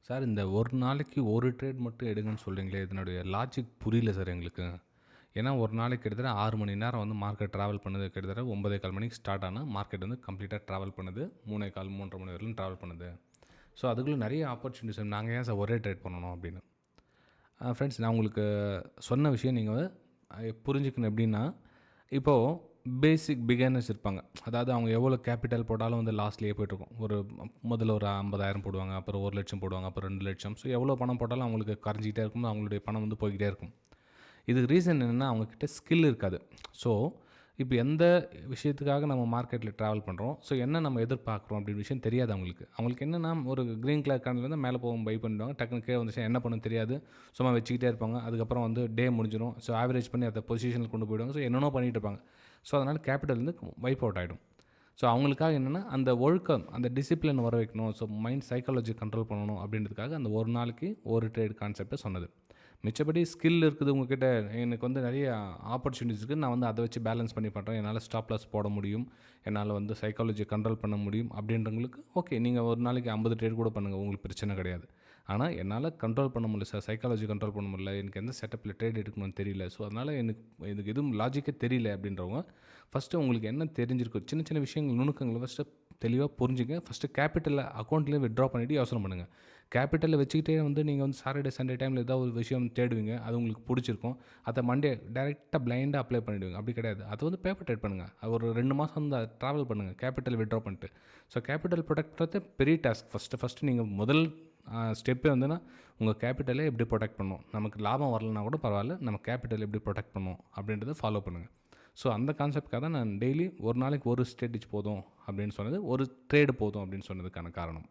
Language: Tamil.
சார் இந்த ஒரு நாளைக்கு ஒரு ட்ரேட் மட்டும் எடுங்கன்னு சொல்கிறீங்களே, இதனுடைய லாஜிக் புரியல சார் எங்களுக்கு. ஏன்னா ஒரு நாளைக்கு கிட்டத்தட்ட 6 மணி நேரம் வந்து மார்க்கெட் ட்ராவல் பண்ணுது. கிட்டத்தட்ட 9:15 மணிக்கு ஸ்டார்ட் ஆனால் மார்க்கெட் வந்து கம்ப்ளீட்டாக ட்ராவல் பண்ணுது. 3:15 3:30 மணி வரையிலும் ட்ராவல் பண்ணுது. ஸோ அதுக்குள்ளே நிறைய ஆப்பர்ச்சுனிட்டிஸ். நாங்கள் ஏன் சார் ஒரே ட்ரேட் பண்ணணும் அப்படின்னு. ஃப்ரெண்ட்ஸ், நான் உங்களுக்கு சொன்ன விஷயம் நீங்கள் புரிஞ்சுக்கணும். எப்படின்னா, இப்போது பேசிக் பிகினர்ஸ் இருப்பாங்க. அதாவது அவங்க எவ்வளோ கேபிட்டல் போட்டாலும் வந்து லாஸ்ட்லேயே போய்ட்டுருக்கும். முதல்ல ஒரு 50,000 போடுவாங்க, அப்புறம் 1,00,000 போடுவாங்க, அப்புறம் 2,00,000. ஸோ எவ்வளோ பணம் போட்டாலும் அவங்களுக்கு கரைஞ்சிக்கிட்டே இருக்கும். அவங்களுடைய பணம் வந்து போய்கிட்டே இருக்கும். இதுக்கு ரீசன் என்னென்னா, அவங்கக்கிட்ட ஸ்கில் இருக்காது. ஸோ இப்போ எந்த விஷயத்துக்காக நம்ம மார்க்கெட்டில் ட்ராவல் பண்ணுறோம், ஸோ என்ன நம்ம எதிர்பார்க்குறோம் அப்படின்னு விஷயம் தெரியாது அவங்களுக்கு. அவங்களுக்கு என்னென்னா, ஒரு க்ரீன் கலர் கார்னர்லேருந்து மேலே போகும் பை பண்ணிடுவாங்க. டக்குனு கீழே வந்துச்சு என்ன பண்ணணும் தெரியாது. சும்மா வச்சுக்கிட்டே இருப்பாங்க. அதுக்கப்புறம் வந்து டே முடிஞ்சிடும். ஸோ ஆவரேஜ் பண்ணி அதை பொசிஷனில் கொண்டு போயிடுவாங்க. ஸோ என்னென்னோ பண்ணிகிட்டு இருப்பாங்க. ஸோ அதனால் கேபிட்டல் வந்து வைப் அவுட் ஆகிடும். ஸோ அவங்களுக்காக என்னென்னா, அந்த ஒழுக்கம், அந்த டிசிப்ளின் வர வைக்கணும். ஸோ மைண்ட் சைக்காலஜி கண்ட்ரோல் பண்ணணும் அப்படின்றதுக்காக அந்த ஒரு நாளைக்கு ஒரு ட்ரேட் கான்செப்டை சொன்னது. மிச்சப்படி ஸ்கில் இருக்குது உங்ககிட்ட. எனக்கு வந்து நிறைய ஆப்பர்ச்சுனிட்டிஸ் இருக்குது. நான் வந்து அதை வச்சு பேலன்ஸ் பண்ணி பண்ணுறேன். என்னால் ஸ்டாப் லாஸ் போட முடியும். என்னால் வந்து சைக்காலஜி கண்ட்ரோல் பண்ண முடியும் அப்படின்றவங்களுக்கு ஓகே, நீங்கள் ஒரு நாளைக்கு 50 ட்ரேட் கூட பண்ணுங்கள், உங்களுக்கு பிரச்சனை கிடையாது. ஆனால் என்னால் கண்ட்ரோல் பண்ண முடியல சார், சைக்காலஜி கண்ட்ரோல் பண்ண முடியல, எனக்கு எந்த செட்டப்பில் ட்ரேட் எடுக்கணும்னு தெரியல, ஸோ அதனால் எனக்கு எதுவும் லாஜிக்கே தெரியல அப்படின்றவங்க, ஃபஸ்ட்டு உங்களுக்கு என்ன தெரிஞ்சிருக்கும், சின்ன சின்ன விஷயங்கள், நுணுக்கங்களை ஃபஸ்ட்டு தெளிவாக புரிஞ்சுங்க. ஃபஸ்ட்டு கேபிட்டலில் அக்கௌண்ட்லேயே வித்ட்ரா பண்ணிவிட்டு யோசனை பண்ணுங்கள். கேபிட்டலில் வச்சுக்கிட்டே வந்து நீங்கள் வந்து சாட்டர்டே சண்டே டைமில் ஏதாவது ஒரு விஷயம் தேடுவீங்க, அது உங்களுக்கு பிடிச்சிருக்கும். அதை மண்டே டைரெக்டாக பிளைண்டாக அப்ளை பண்ணிவிடுவீங்க. அப்படி கிடையாது. அது வந்து பேப்பர் ட்ரேட் பண்ணுங்கள். அது ஒரு 2 மாதம் வந்து ட்ராவல் பண்ணுங்கள், கேபிட்டல் வித்ட்ரா பண்ணிட்டு. ஸோ கேபிட்டல் ப்ரொடெக்ட் பண்ணுறது பெரிய டாஸ்க். ஃபஸ்ட்டு நீங்கள் முதல் ஸ்டெப்பே வந்துன்னா, உங்கள் கேபிட்டலை எப்படி ப்ரொடெக்ட் பண்ணணும். நமக்கு லாபம் வரலனா கூட பரவாயில்ல, நம்ம கேபிட்டல் எப்படி ப்ரொடெக்ட் பண்ணணும் அப்படின்றத ஃபாலோ பண்ணுங்கள். ஸோ அந்த கான்செப்ட்காக தான் நான் டெய்லி ஒரு நாளைக்கு ஒரு ஸ்ட்ராட்டஜி போதும் அப்படின்னு சொன்னது, ஒரு ட்ரேடு போதும் அப்படின்னு சொன்னதுக்கான காரணம்.